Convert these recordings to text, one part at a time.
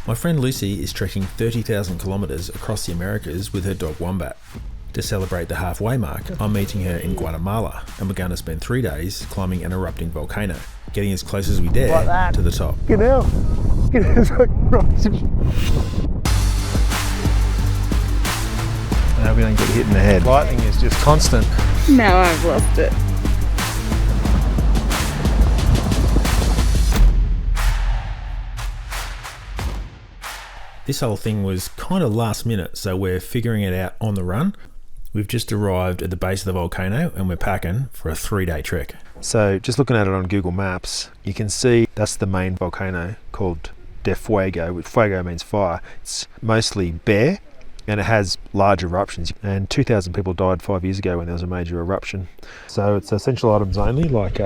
My friend Lucy is trekking 30,000 kilometres across the Americas with her dog Wombat. To celebrate the halfway mark, I'm meeting her in Guatemala, and we're going to spend 3 days climbing an erupting volcano, getting as close as we dare to the top. Get out! Get out! Now we don't get hit in the head. Lightning is just constant. Now I've lost it. This whole thing was kind of last minute, so we're figuring it out on the run. We've just arrived at the base of the volcano and we're packing for a 3-day trek. So just looking at it on Google Maps, you can see that's the main volcano called de Fuego, which fuego means fire. It's mostly bare and it has large eruptions, and 2,000 people died 5 years ago when there was a major eruption. So it's essential items only, like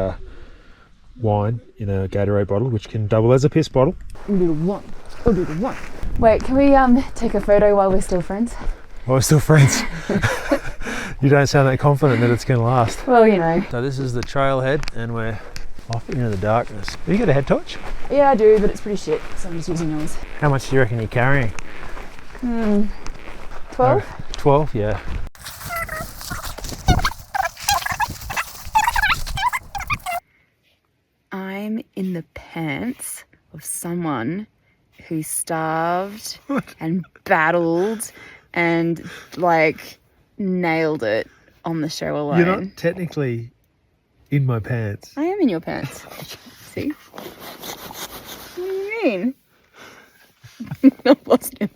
wine in a Gatorade bottle, which can double as a piss bottle. Wait, can we take a photo while we're still friends? Well, we're still friends. You don't sound that confident that it's going to last. Well, you know. So this is the trailhead and we're off into the darkness. Have you got a head torch? Yeah, I do, but it's pretty shit, so I'm just using yours. How much do you reckon you're carrying? 12? 12, yeah. I'm in the pants of someone who starved and battled and like nailed it on the show alone. You're not technically in my pants. I am in your pants. See? What do you mean? I've lost him.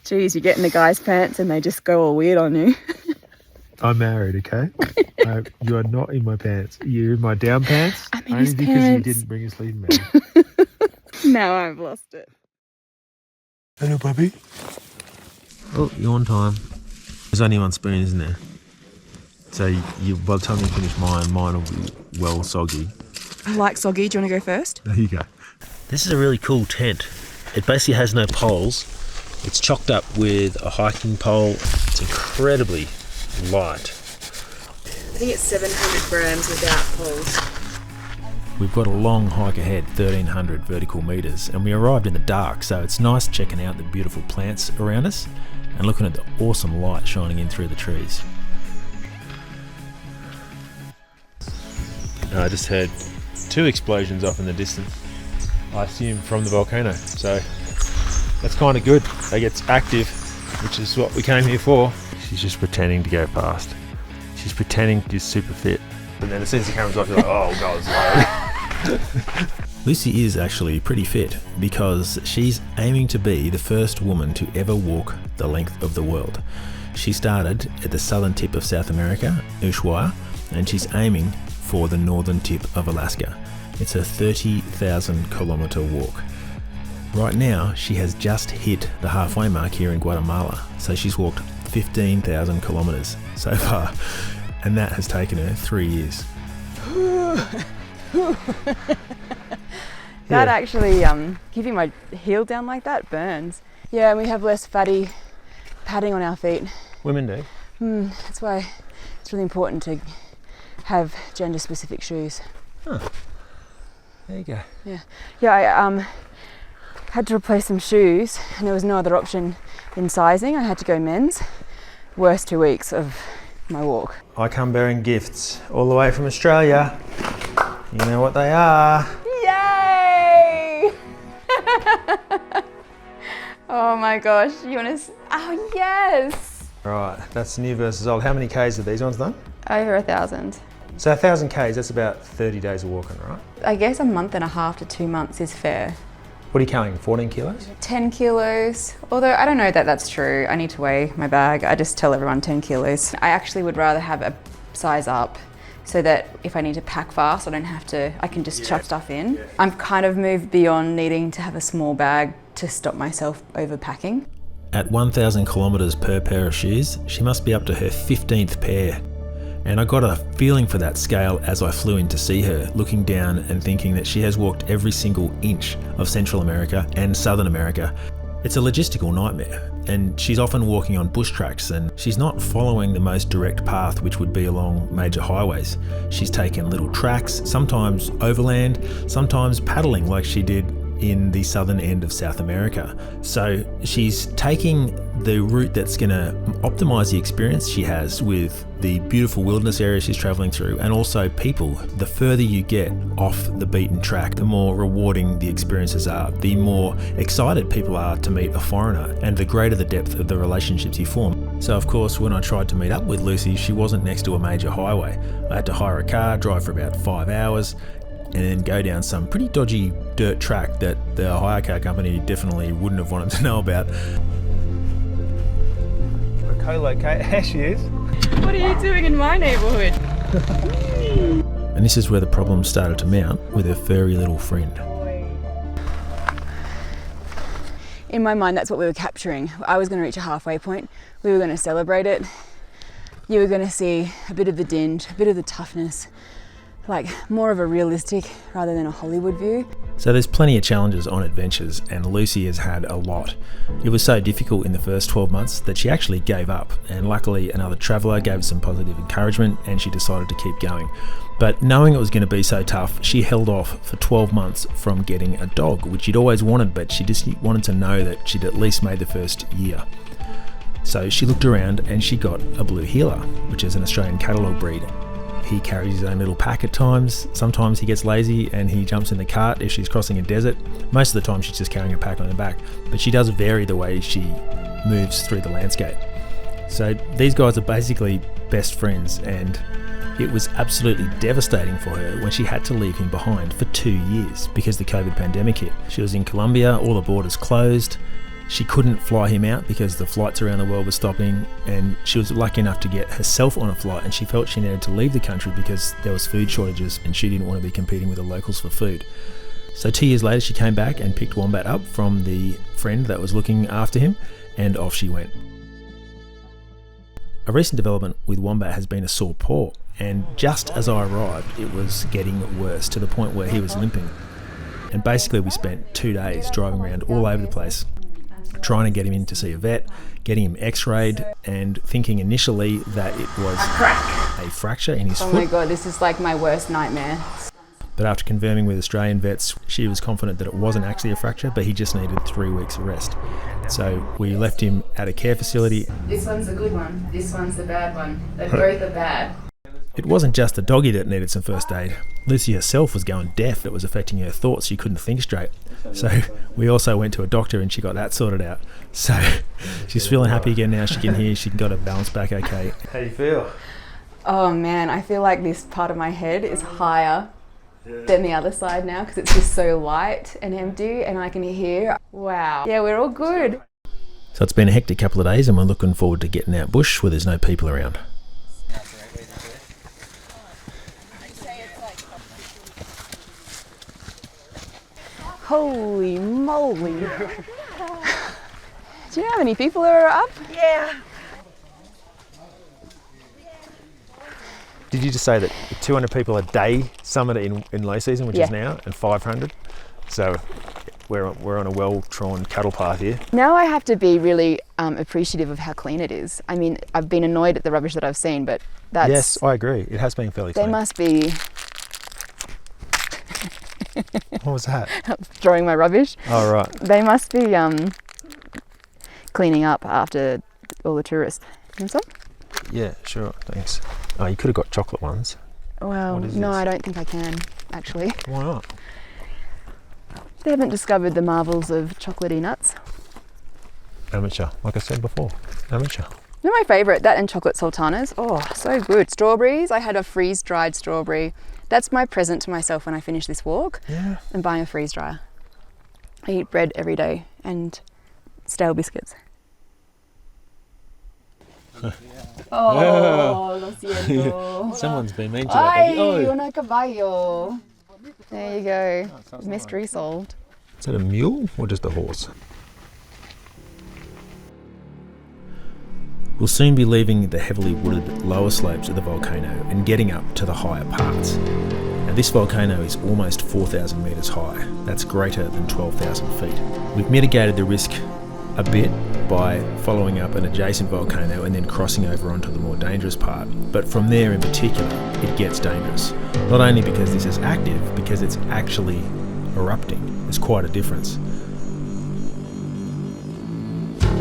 Jeez, you get in the guy's pants and they just go all weird on you. I'm married, okay? You are not in my pants. You're in my down pants. I'm in only his because pants. you didn't bring a sleeping bag. Now I've lost it. Hello, puppy. Oh, you're on time. There's only one spoon, isn't there? So you, by the time you finish mine will be well soggy. I like soggy. Do you want to go first? There you go. This is a really cool tent. It basically has no poles. It's chocked up with a hiking pole. It's incredibly light. I think it's 700 grams without poles. We've got a long hike ahead, 1,300 vertical metres, and we arrived in the dark, so it's nice checking out the beautiful plants around us and looking at the awesome light shining in through the trees. I just heard 2 explosions off in the distance. I assume from the volcano, so that's kind of good. They get active, which is what we came here for. She's just pretending to go past. She's pretending she's super fit. And then as soon as the camera's off, you're like, oh god, it's low. Lucy is actually pretty fit because she's aiming to be the first woman to ever walk the length of the world. She started at the southern tip of South America, Ushuaia, and she's aiming for the northern tip of Alaska. It's a 30,000 kilometre walk. Right now, she has just hit the halfway mark here in Guatemala, so she's walked 15,000 kilometres so far, and that has taken her 3 years. That actually, keeping my heel down like that burns. Yeah, and we have less fatty padding on our feet. Women do. That's why it's really important to have gender-specific shoes. Huh. There you go. Yeah, I had to replace some shoes and there was no other option in sizing. I had to go men's. Worst 2 weeks of my walk. I come bearing gifts all the way from Australia. You know what they are. Yay! Oh my gosh, you want to... Oh yes! Right, that's new versus old. How many Ks have these ones done? Over 1,000. So 1,000 Ks, that's about 30 days of walking, right? I guess a month and a half to 2 months is fair. What are you carrying, 14 kilos? 10 kilos, although I don't know that that's true. I need to weigh my bag. I just tell everyone 10 kilos. I actually would rather have a size up so that if I need to pack fast, I don't have to, I can just chuck stuff in. Yeah. I'm kind of moved beyond needing to have a small bag to stop myself overpacking. At 1,000 kilometres per pair of shoes, she must be up to her 15th pair. And I got a feeling for that scale as I flew in to see her, looking down and thinking that she has walked every single inch of Central America and Southern America. It's a logistical nightmare, and she's often walking on bush tracks, and she's not following the most direct path, which would be along major highways. She's taken little tracks, sometimes overland, sometimes paddling like she did in the southern end of South America. So she's taking the route that's going to optimize the experience she has with the beautiful wilderness area she's traveling through, and also people. The further you get off the beaten track, the more rewarding the experiences are, the more excited people are to meet a foreigner, and the greater the depth of the relationships you form. So of course, when I tried to meet up with Lucy, she wasn't next to a major highway. I had to hire a car, drive for about 5 hours, and then go down some pretty dodgy dirt track that the hire car company definitely wouldn't have wanted to know about. We're co-located. There she is. What are you doing in my neighbourhood? And this is where the problems started to mount with her furry little friend. In my mind, that's what we were capturing. I was going to reach a halfway point. We were going to celebrate it. You were going to see a bit of the dinge, a bit of the toughness, like more of a realistic rather than a Hollywood view. So there's plenty of challenges on adventures, and Lucy has had a lot. It was so difficult in the first 12 months that she actually gave up, and luckily another traveller gave her some positive encouragement and she decided to keep going. But knowing it was going to be so tough, she held off for 12 months from getting a dog, which she'd always wanted, but she just wanted to know that she'd at least made the first year. So she looked around and she got a blue heeler, which is an Australian catalogue breed. He carries his own little pack at times. Sometimes he gets lazy and he jumps in the cart if she's crossing a desert. Most of the time she's just carrying a pack on her back, but she does vary the way she moves through the landscape. So these guys are basically best friends, and it was absolutely devastating for her when she had to leave him behind for 2 years because the COVID pandemic hit. She was in Colombia, all the borders closed. She couldn't fly him out because the flights around the world were stopping, and she was lucky enough to get herself on a flight, and she felt she needed to leave the country because there was food shortages and she didn't want to be competing with the locals for food. So 2 years later she came back and picked Wombat up from the friend that was looking after him, and off she went. A recent development with Wombat has been a sore paw, and just as I arrived it was getting worse to the point where he was limping. And basically we spent 2 days driving around all over the place, trying to get him in to see a vet, getting him x-rayed, and thinking initially that it was a fracture in his foot. Oh my god, this is like my worst nightmare. But after confirming with Australian vets, she was confident that it wasn't actually a fracture, but he just needed 3 weeks of rest. So we left him at a care facility. This one's a good one, this one's the bad one. They both are bad. It wasn't just the doggy that needed some first aid. Lucy herself was going deaf. It was affecting her thoughts. She couldn't think straight. So we also went to a doctor and she got that sorted out. So she's feeling happy again now. She can hear. She got her balance back okay. How do you feel? Oh man, I feel like this part of my head is higher than the other side now because it's just so light and empty, and I can hear. Wow. Yeah, we're all good. So it's been a hectic couple of days, and we're looking forward to getting out bush where there's no people around. Holy moly. Do you know how many people are up? Yeah. Did you just say that 200 people a day summit in low season, which is now, and 500? So we're on a well-trodden cattle path here. Now I have to be really appreciative of how clean it is. I mean, I've been annoyed at the rubbish that I've seen, but that's... Yes, I agree. It has been fairly clean. They must be... What was that? Throwing my rubbish. Oh, right. They must be cleaning up after all the tourists. And so? Yeah, sure. Thanks. Oh, you could have got chocolate ones. Well, no, I don't think I can, actually. Why not? They haven't discovered the marvels of chocolatey nuts. Amateur, like I said before. Amateur. They're my favourite, that and chocolate sultanas. Oh, so good. Strawberries. I had a freeze-dried strawberry. That's my present to myself when I finish this walk. Yeah. I'm buying a freeze dryer. I eat bread every day and stale biscuits. Oh, lo siento. Someone's been mean to Ay, that baby. Oh. una caballo. There you go. Mystery solved. Is that a mule or just a horse? We'll soon be leaving the heavily wooded lower slopes of the volcano and getting up to the higher parts. Now this volcano is almost 4,000 metres high. That's greater than 12,000 feet. We've mitigated the risk a bit by following up an adjacent volcano and then crossing over onto the more dangerous part. But from there in particular, it gets dangerous. Not only because this is active, because it's actually erupting. It's quite a difference.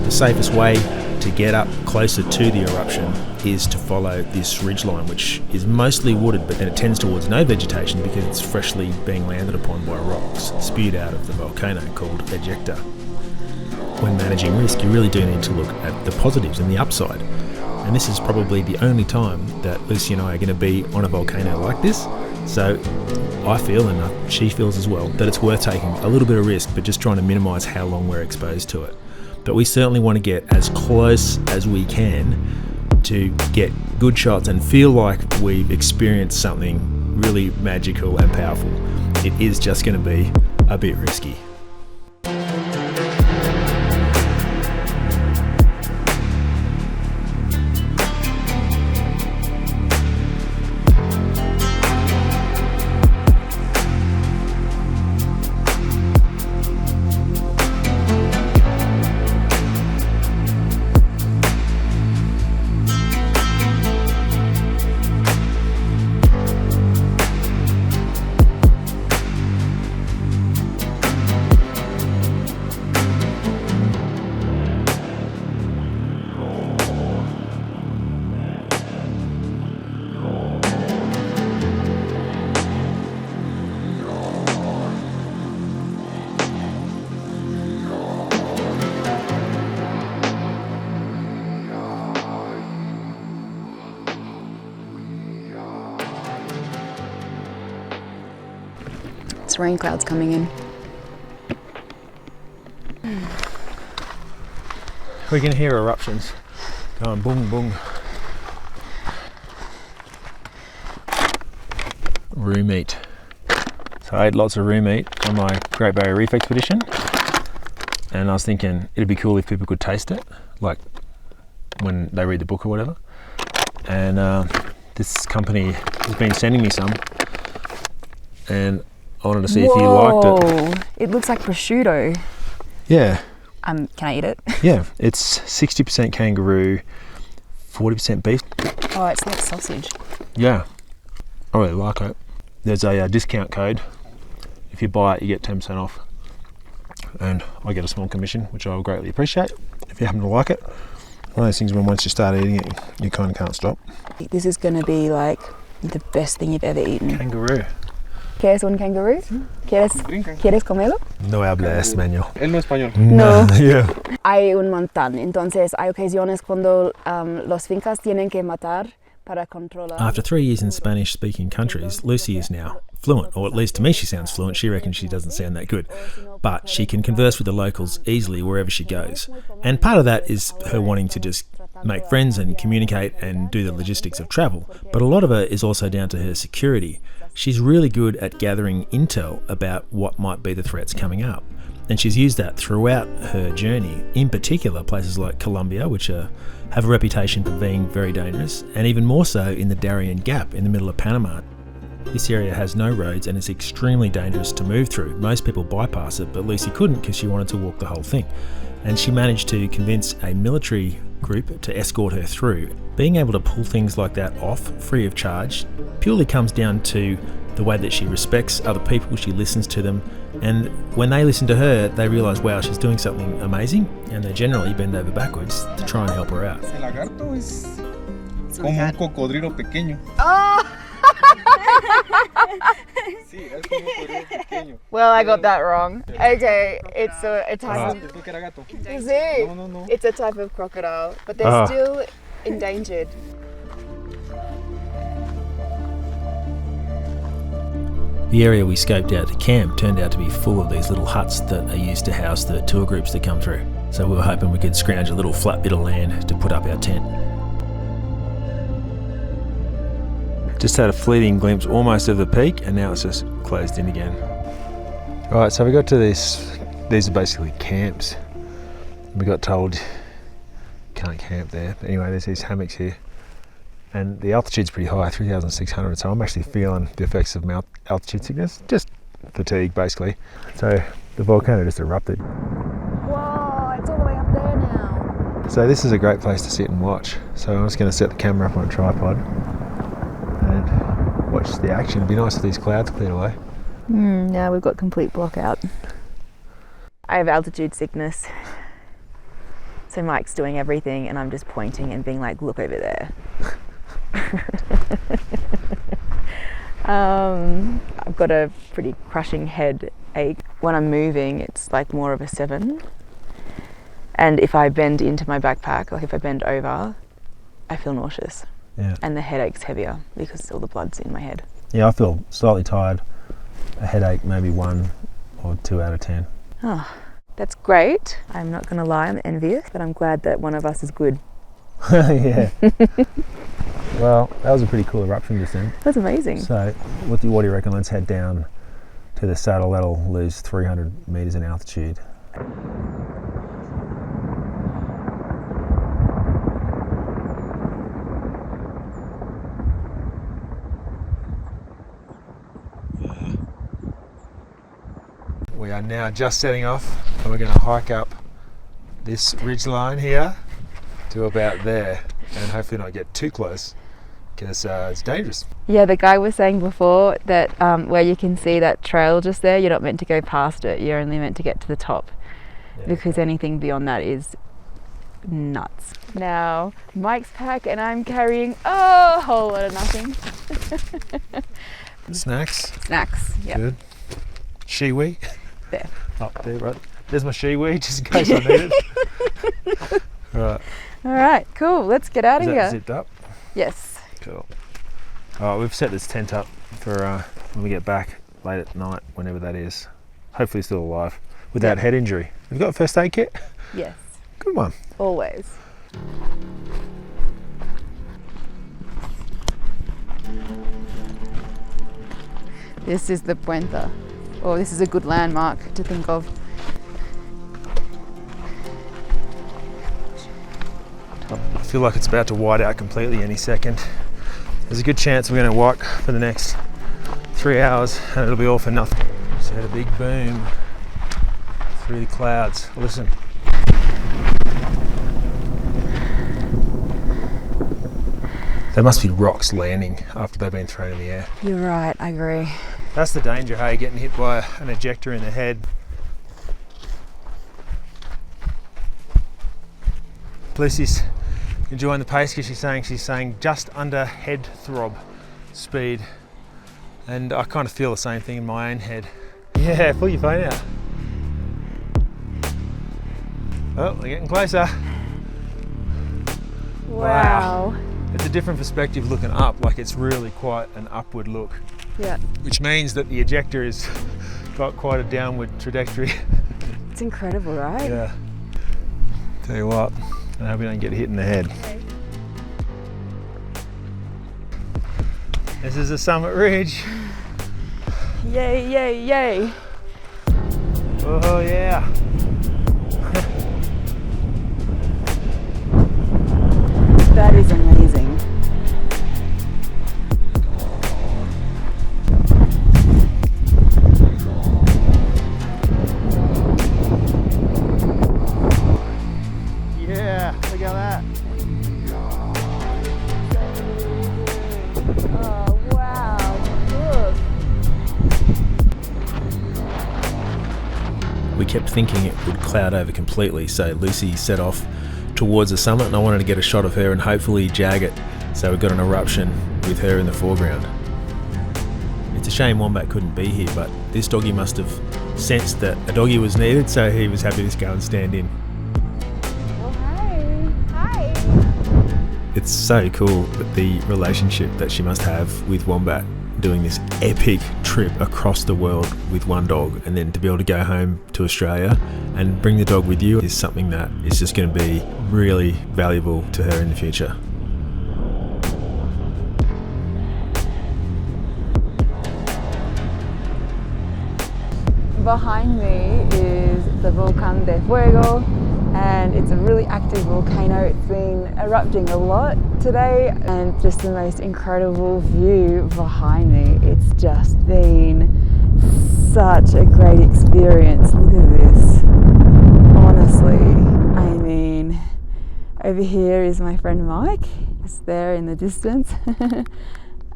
The safest way to get up closer to the eruption is to follow this ridgeline, which is mostly wooded, but then it tends towards no vegetation because it's freshly being landed upon by rocks spewed out of the volcano called ejecta. When managing risk, you really do need to look at the positives and the upside. And this is probably the only time that Lucy and I are going to be on a volcano like this. So I feel, and she feels as well, that it's worth taking a little bit of risk, but just trying to minimise how long we're exposed to it. But we certainly want to get as close as we can to get good shots and feel like we've experienced something really magical and powerful. It is just going to be a bit risky. It's rain clouds coming in. We can hear eruptions going boom, boom. Roux meat. So I ate lots of roux meat on my Great Barrier Reef expedition, and I was thinking it'd be cool if people could taste it, like when they read the book or whatever. And this company has been sending me some, and I wanted to see if you liked it. It looks like prosciutto. Yeah. Can I eat it? Yeah, it's 60% kangaroo, 40% beef. Oh, it's like sausage. Yeah, I really like it. There's a discount code. If you buy it, you get 10% off. And I get a small commission, which I will greatly appreciate if you happen to like it. One of those things when once you start eating it, you kind of can't stop. This is going to be like the best thing you've ever eaten. Kangaroo. ¿Quieres un kangaroo? ¿Quieres comerlo? No habla español. Él no español. No. Yeah. Hay un montón. Entonces hay ocasiones cuando los fincas tienen que matar para controlar. After 3 years in Spanish-speaking countries, Lucy is now fluent, or at least to me she sounds fluent. She reckons she doesn't sound that good. But she can converse with the locals easily wherever she goes. And part of that is her wanting to just make friends and communicate and do the logistics of travel. But a lot of it is also down to her security. She's really good at gathering intel about what might be the threats coming up. And she's used that throughout her journey, in particular places like Colombia, which have a reputation for being very dangerous, and even more so in the Darien Gap in the middle of Panama. This area has no roads and is extremely dangerous to move through. Most people bypass it, but Lucy couldn't because she wanted to walk the whole thing. And she managed to convince a military group to escort her through. Being able to pull things like that off free of charge purely comes down to the way that she respects other people, she listens to them, and when they listen to her, they realise, wow, she's doing something amazing, and they generally bend over backwards to try and help her out. El lagarto es como un cocodrilo pequeño. Oh! Sí, es como un cocodrilo pequeño. Well, I got that wrong. Okay, it's a type of... Pensé que era gato. Is it? No. It's a type of crocodile, but they're still endangered. The area we scoped out to camp turned out to be full of these little huts that are used to house the tour groups that come through. So we were hoping we could scrounge a little flat bit of land to put up our tent. Just had a fleeting glimpse almost of the peak, and now it's just closed in again. Alright, so we got to this, these are basically camps. We got told can't camp there, but anyway, there's these hammocks here. And the altitude's pretty high, 3,600, so I'm actually feeling the effects of altitude sickness, just fatigue basically. So the volcano just erupted. Whoa, it's all the way up there now. So this is a great place to sit and watch. So I'm just going to set the camera up on a tripod and watch the action. It'd be nice if these clouds cleared away. Now we've got complete block out. I have altitude sickness. So Mike's doing everything and I'm just pointing and being like, look over there. I've got a pretty crushing headache. When I'm moving, it's like more of a 7. And if I bend into my backpack, like if I bend over, I feel nauseous. Yeah. And the headache's heavier because all the blood's in my head. Yeah, I feel slightly tired. A headache, maybe 1 or 2 out of 10. Oh, that's great. I'm not going to lie, I'm envious, but I'm glad that one of us is good. Yeah. Well, that was a pretty cool eruption just then. That's amazing. So, what do you reckon? Let's head down to the saddle. That'll lose 300 metres in altitude. We are now just setting off and we're going to hike up this ridge line here to about there and hopefully not get too close because it's dangerous. Yeah, the guy was saying before that where you can see that trail just there, you're not meant to go past it, you're only meant to get to the top, because anything beyond that is nuts. Now, Mike's pack and I'm carrying a whole lot of nothing. Snacks? Snacks, yeah. Good. Shiwi? There. Up there, right. There's my shiwi, just in case I need it. Right. All right, cool. Let's get out of Is here. that zipped up? Yes. Cool. All right, we've set this tent up for when we get back late at night, whenever that is. Hopefully still alive, without head injury. Have you got a first aid kit? Yes. Good one. Always. This is the Puente. Oh, this is a good landmark to think of. I feel like it's about to white out completely any second. There's a good chance we're going to walk for the next 3 hours and it'll be all for nothing. Just had a big boom through the clouds. Listen. There must be rocks landing after they've been thrown in the air. You're right, I agree. That's the danger, hey, getting hit by an ejector in the head. Lucy's enjoying the pace because she's saying just under head throb speed. And I kind of feel the same thing in my own head. Yeah, pull your phone out. Oh, we're getting closer. Wow. It's a different perspective looking up, like it's really quite an upward look. Yeah. Which means that the ejector has got quite a downward trajectory. It's incredible, right? Yeah. Tell you what, I hope we don't get hit in the head. Okay. This is the summit ridge. Yay, yay, yay. Oh yeah. That is amazing. Yeah, look at that. Oh, wow. Look. We kept thinking it would cloud over completely, so Lucy set off towards the summit and I wanted to get a shot of her and hopefully jag it, so we got an eruption with her in the foreground. It's a shame Wombat couldn't be here, but this doggy must have sensed that a doggy was needed, so he was happy to go and stand in. Well, hi. Hi. It's so cool that the relationship that she must have with Wombat, doing this epic trip across the world with one dog, and then to be able to go home to Australia and bring the dog with you is something that is just going to be really valuable to her in the future. Behind me is the Volcán de Fuego, and it's a really active volcano. It's been erupting a lot today, and just the most incredible view behind me. It's just been such a great experience. Look at this. Honestly, I mean, over here is my friend Mike, just there in the distance.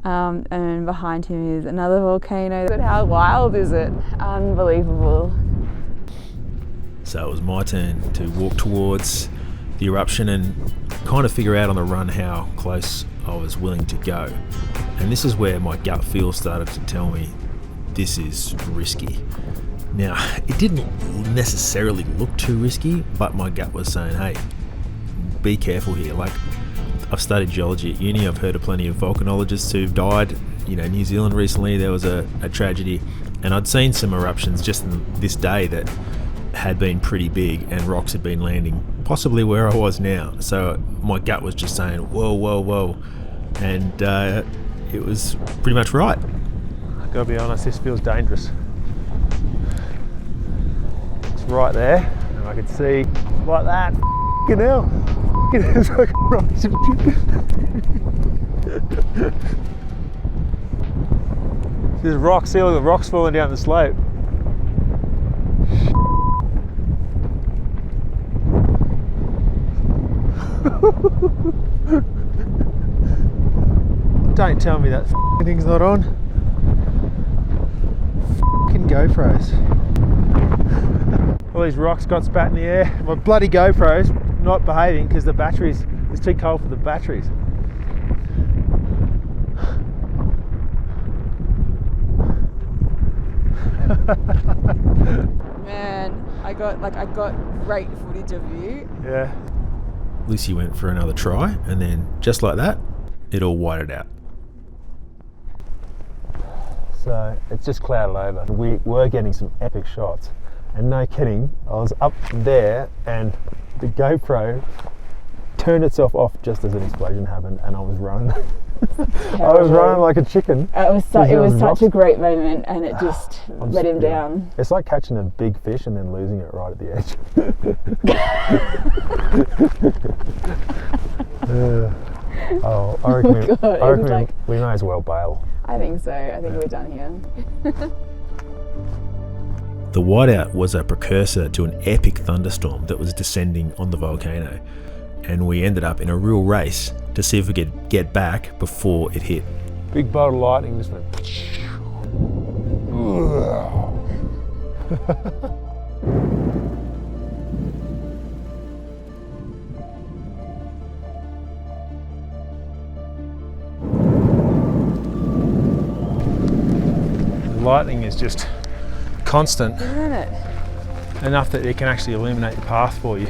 And behind him is another volcano. But how wild is it? Unbelievable. So it was my turn to walk towards the eruption and kind of figure out on the run how close I was willing to go. And this is where my gut feel started to tell me this is risky. Now, it didn't necessarily look too risky, but my gut was saying, hey, be careful here. Like, I've studied geology at uni. I've heard of plenty of volcanologists who've died. You know, New Zealand recently, there was a tragedy, and I'd seen some eruptions just in this day that had been pretty big, and rocks had been landing possibly where I was now. So my gut was just saying, whoa, whoa, whoa. And it was pretty much right. I've got to be honest, this feels dangerous. It's right there, and I can see like that. F***ing hell. It's like rocks. There's rocks, see all the rocks falling down the slope. Don't tell me that f***ing thing's not on. F***ing GoPros. All these rocks got spat in the air. My bloody GoPro's not behaving because the batteries, it's too cold for the batteries. Man, I got great footage of you. Yeah. Lucy went for another try, and then just like that, it all whited out. So it's just clouded over. We were getting some epic shots, and no kidding, I was up there and the GoPro turned itself off just as an explosion happened, and I was running. I was running like a chicken. It was such a great moment, and it just let him down. It's like catching a big fish and then losing it right at the edge. I reckon we may as well bail. I think so. I think we're done here. The whiteout was a precursor to an epic thunderstorm that was descending on the volcano, and we ended up in a real race to see if we could get back before it hit. Big bolt of lightning just went. The lightning is just constant, Isn't it? enough that it can actually illuminate the path for you.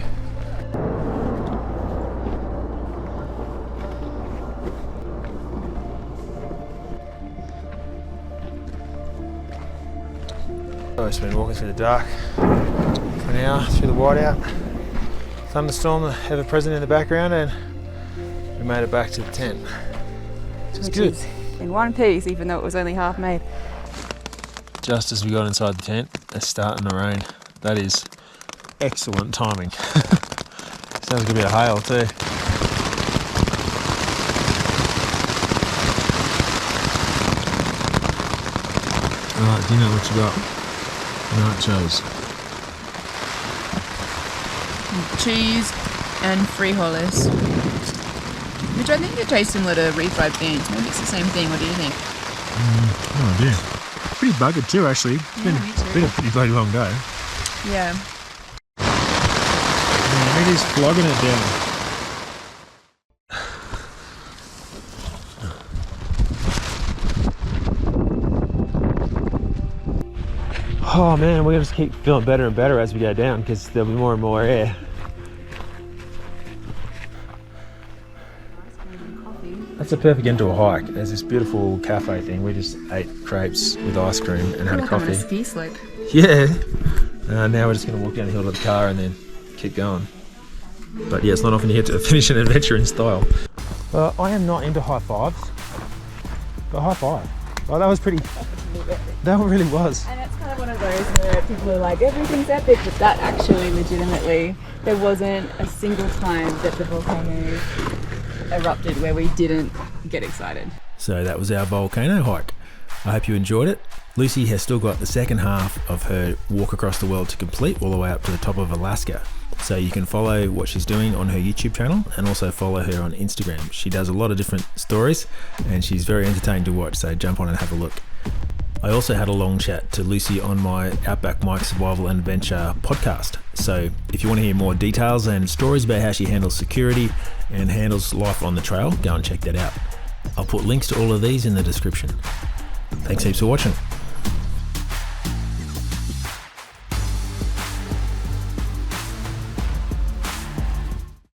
I've just been walking through the dark for an hour through the whiteout. Thunderstorm ever present in the background, and we made it back to the tent. It's good. In one piece, even though it was only half made. Just as we got inside the tent, it's starting to rain. That is excellent timing. Sounds like a bit of hail too. Alright, do you know what you got? Nachos. Cheese and frijoles, which I think it tastes similar to refried beans. Maybe it's the same thing. What do you think? No idea. Pretty buggered too, actually. It's been a pretty bloody long day. Yeah. Yeah, it is flogging it down. Oh man, we're gonna just keep feeling better and better as we go down because there'll be more and more air. That's a perfect end to a hike. There's this beautiful cafe thing. We just ate crepes with ice cream and had a coffee. On a ski slope. Yeah. Now we're just going to walk down the hill to the car and then keep going. But yeah, it's not often you get to finish an adventure in style. I am not into high fives, but high five. Oh, that was pretty. That one really was. And it's kind of one of those where people are like, everything's epic, but that actually legitimately, there wasn't a single time that the volcano erupted where we didn't get excited. So that was our volcano hike. I hope you enjoyed it. Lucy has still got the second half of her walk across the world to complete, all the way up to the top of Alaska. So you can follow what she's doing on her YouTube channel and also follow her on Instagram. She does a lot of different stories and she's very entertaining to watch, so jump on and have a look. I also had a long chat to Lucy on my Outback Mike Survival and Adventure podcast. So if you want to hear more details and stories about how she handles security and handles life on the trail, go and check that out. I'll put links to all of these in the description. Thanks heaps for watching.